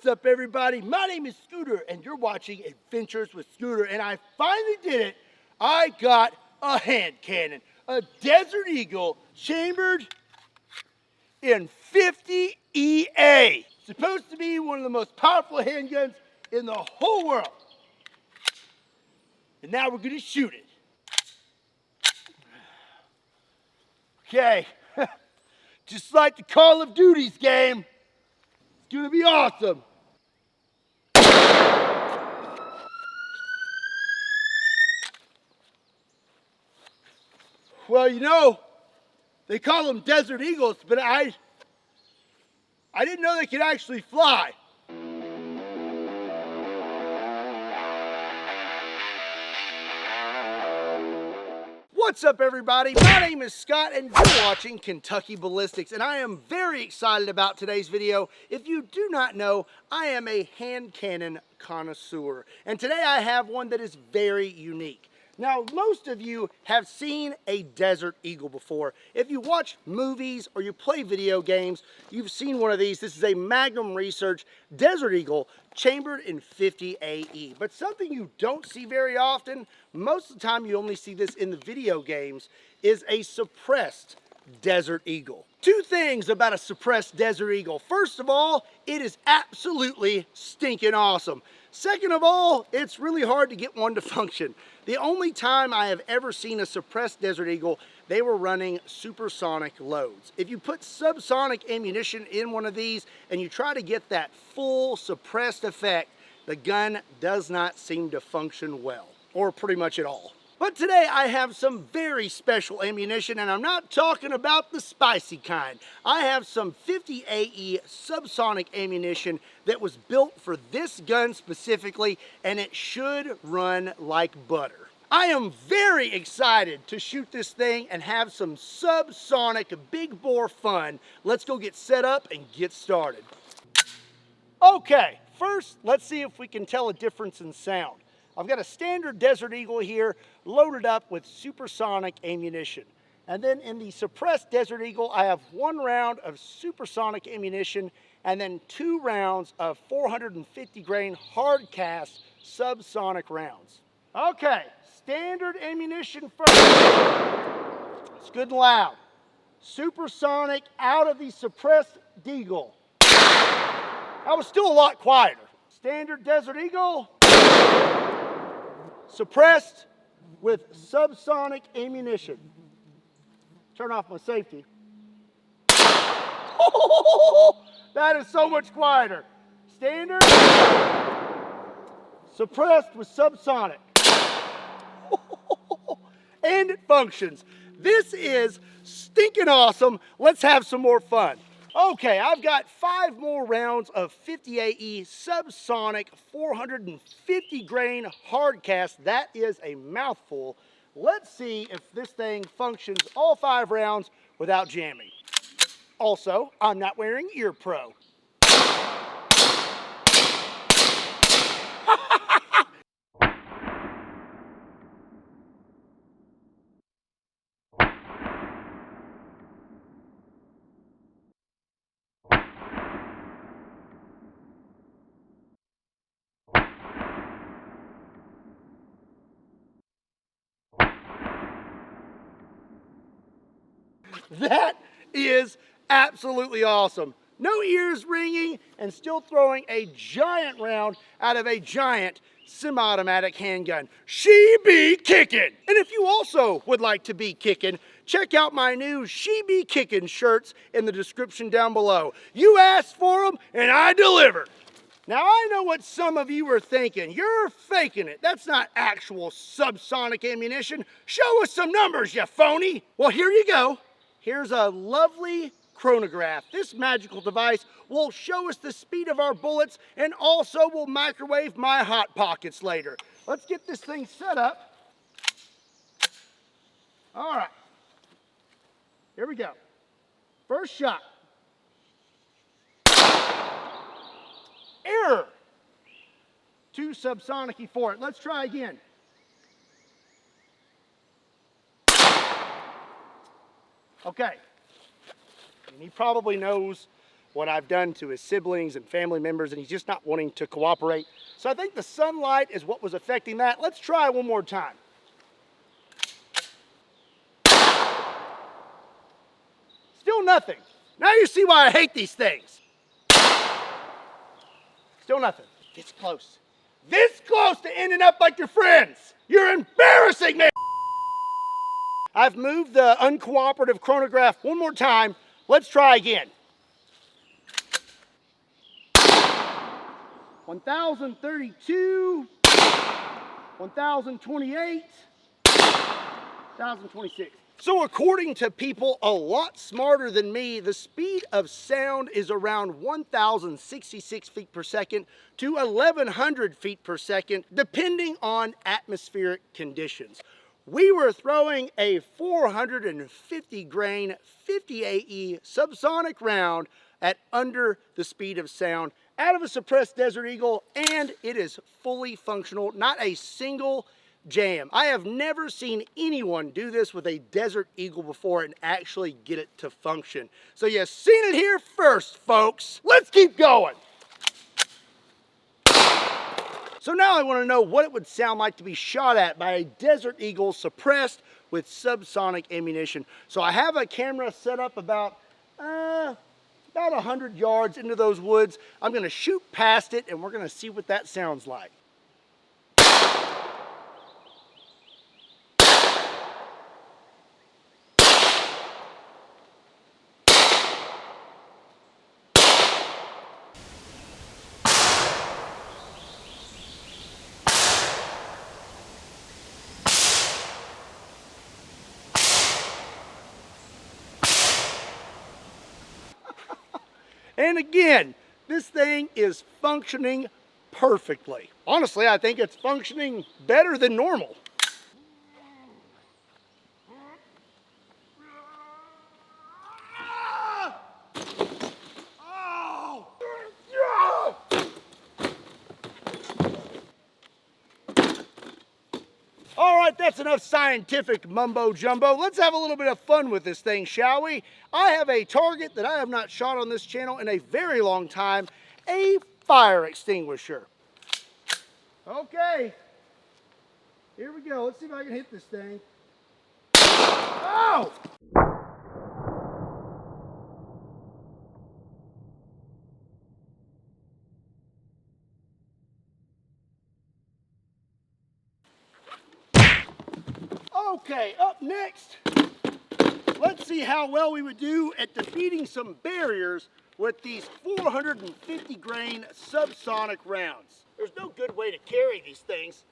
What's up, everybody? My name is Scooter, and you're watching Adventures with Scooter, and I finally did it. I got a hand cannon, a Desert Eagle chambered in 50 EA. Supposed to be one of the most powerful handguns in the whole world. And now we're gonna shoot it. Okay, just like the Call of Duty's game, it's gonna be awesome. Well, you know, they call them Desert Eagles, but I didn't know they could actually fly. What's up, everybody? My name is Scott, and you're watching Kentucky Ballistics, and I am very excited about today's video. If you do not know, I am a hand cannon connoisseur, and today I have one that is very unique. Now, most of you have seen a Desert Eagle before. If you watch movies or you play video games, you've seen one of these. This is a Magnum Research Desert Eagle chambered in 50 AE. But something you don't see very often, most of the time you only see this in the video games, is a suppressed Desert Eagle. Two things about a suppressed Desert Eagle. First of all, it is absolutely stinking awesome. Second of all, it's really hard to get one to function. The only time I have ever seen a suppressed Desert Eagle, they were running supersonic loads. If you put subsonic ammunition in one of these and you try to get that full suppressed effect, the gun does not seem to function well, or pretty much at all. But today I have some very special ammunition, and I'm not talking about the spicy kind. I have some 50 AE subsonic ammunition that was built for this gun specifically, and it should run like butter. I am very excited to shoot this thing and have some subsonic big bore fun. Let's go get set up and get started. Okay, first let's see if we can tell a difference in sound. I've got a standard Desert Eagle here loaded up with supersonic ammunition. And then in the suppressed Desert Eagle, I have 1 round of supersonic ammunition and then 2 rounds of 450 grain hard cast subsonic rounds. Okay, standard ammunition first. It's good and loud. Supersonic out of the suppressed Deagle. That was still a lot quieter. Standard Desert Eagle. Suppressed with subsonic ammunition. Turn off my safety. Oh, that is so much quieter. Standard. Suppressed with subsonic. And it functions. This is stinking awesome. Let's have some more fun. Okay, I've got 5 more rounds of 50 AE subsonic 450 grain hard cast. That is a mouthful. Let's see if this thing functions all 5 rounds without jamming. Also, I'm not wearing ear pro. That is absolutely awesome. No ears ringing and still throwing a giant round out of a giant semi-automatic handgun. She be kicking! And if you also would like to be kicking, check out my new She Be Kicking shirts in the description down below. You asked for them and I delivered. Now I know what some of you are thinking. You're faking it. That's not actual subsonic ammunition. Show us some numbers, you phony. Well, here you go. Here's a lovely chronograph. This magical device will show us the speed of our bullets and also will microwave my hot pockets later. Let's get this thing set up. All right, here we go. First shot. Error. Too subsonic-y for it. Let's try again. Okay, and he probably knows what I've done to his siblings and family members, and he's just not wanting to cooperate. So I think the sunlight is what was affecting that. Let's try one more time. Still nothing. Now you see why I hate these things. Still nothing. This close. This close to ending up like your friends. You're embarrassing me. I've moved the uncooperative chronograph one more time. Let's try again. 1032, 1028, 1026. So according to people a lot smarter than me, the speed of sound is around 1,066 feet per second to 1,100 feet per second, depending on atmospheric conditions. We were throwing a 450 grain 50 AE subsonic round at under the speed of sound out of a suppressed Desert Eagle, and it is fully functional, not a single jam. I have never seen anyone do this with a Desert Eagle before and actually get it to function. So you've seen it here first, folks. Let's keep going. So now I want to know what it would sound like to be shot at by a Desert Eagle suppressed with subsonic ammunition. So I have a camera set up about 100 yards into those woods. I'm going to shoot past it and we're going to see what that sounds like. And again, this thing is functioning perfectly. Honestly, I think it's functioning better than normal. All right, that's enough scientific mumbo jumbo. Let's have a little bit of fun with this thing, shall we? I have a target that I have not shot on this channel in a very long time, a fire extinguisher. Okay, here we go. Let's see if I can hit this thing. Oh! Okay, up next, let's see how well we would do at defeating some barriers with these 450 grain subsonic rounds. There's no good way to carry these things.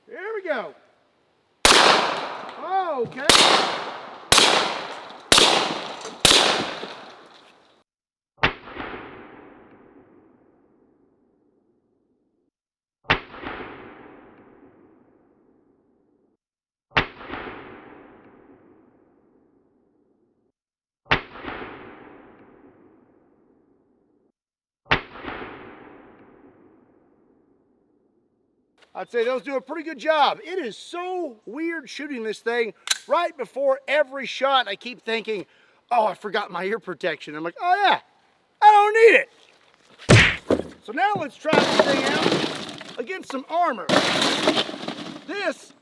Here we go. Oh, okay. I'd say those do a pretty good job. It is so weird shooting this thing right before every shot. I keep thinking, oh, I forgot my ear protection. I'm like, oh yeah, I don't need it. So now let's try this thing out against some armor. This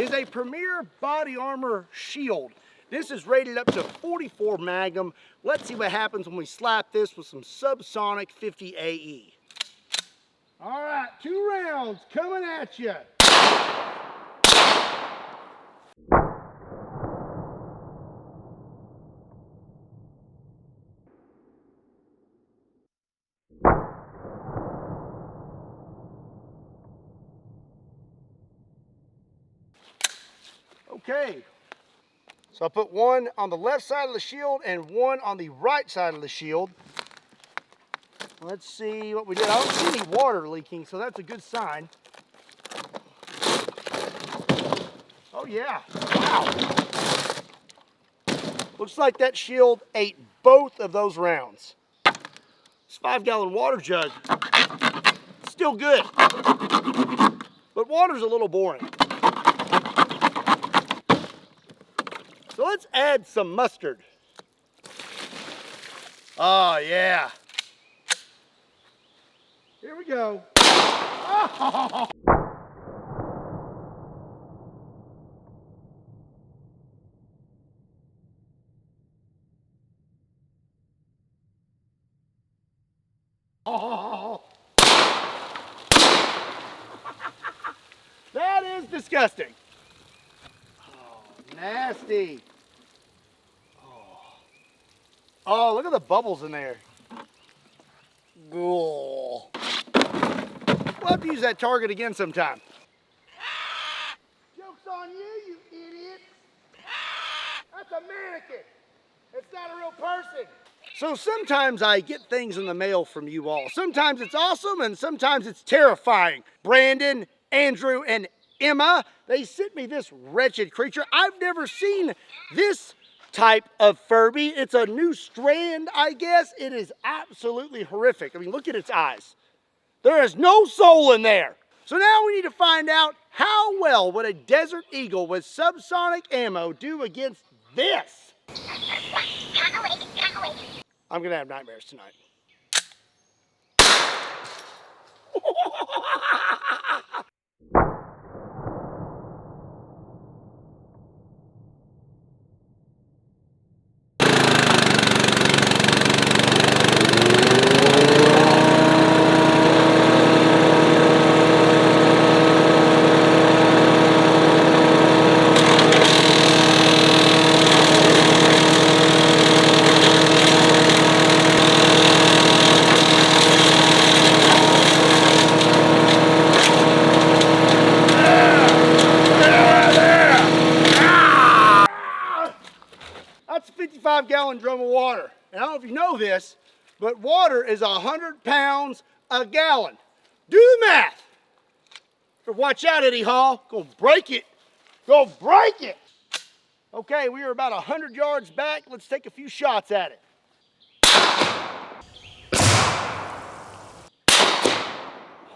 is a Premier body armor shield. This is rated up to 44 Magnum. Let's see what happens when we slap this with some subsonic 50 AE. All right, 2 rounds coming at you. Okay, so I put one on the left side of the shield and one on the right side of the shield. Let's see what we did. I don't see any water leaking, so that's a good sign. Oh yeah, wow. Looks like that shield ate both of those rounds. This 5-gallon water jug, still good. But water's a little boring. So let's add some mustard. Oh yeah. Here we go. Oh. Oh. That is disgusting. Oh, nasty. Oh, look at the bubbles in there. Oh. We'll have to use that target again sometime. Joke's on you, you idiot. That's a mannequin. It's not a real person. So sometimes I get things in the mail from you all. Sometimes it's awesome and sometimes it's terrifying. Brandon, Andrew, and Emma, they sent me this wretched creature. I've never seen this type of Furby. It's a new strand, I guess. It is absolutely horrific. I mean, look at its eyes. There is no soul in there. So now we need to find out how well would a Desert Eagle with subsonic ammo do against this. I'm gonna have nightmares tonight. That's a 55-gallon drum of water. And I don't know if you know this, but water is 100 pounds a gallon. Do the math. But watch out, Eddie Hall. Go break it. Go break it. Okay, we are about 100 yards back. Let's take a few shots at it.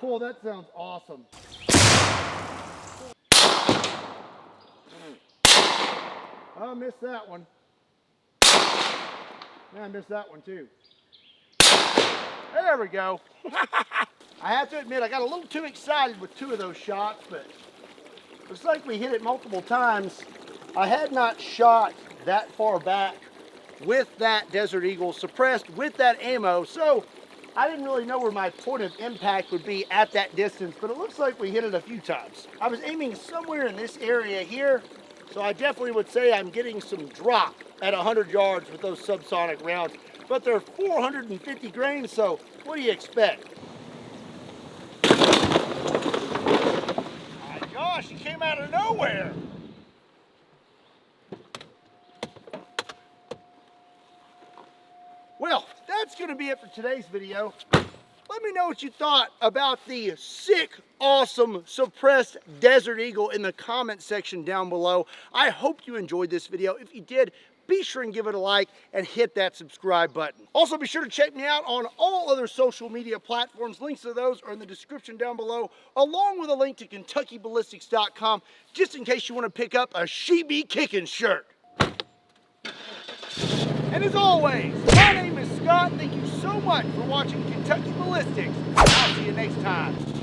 Oh, that sounds awesome. I missed that one. Yeah, I missed that one too. There we go. I have to admit, I got a little too excited with two of those shots, but looks like we hit it multiple times. I had not shot that far back with that Desert Eagle suppressed with that ammo, so I didn't really know where my point of impact would be at that distance, but it looks like we hit it a few times. I was aiming somewhere in this area here, so I definitely would say I'm getting some drop at 100 yards with those subsonic rounds, but they're 450 grains, so what do you expect? My gosh, he came out of nowhere. Well, that's going to be it for today's video. Let me know what you thought about the sick, awesome, suppressed Desert Eagle in the comment section down below. I hope you enjoyed this video. If you did, be sure and give it a like and hit that subscribe button. Also, be sure to check me out on all other social media platforms. Links to those are in the description down below, along with a link to KentuckyBallistics.com, just in case you want to pick up a She Be Kickin' shirt. And as always, my name is Scott. Thank you so much for watching Kentucky Ballistics. I'll see you next time.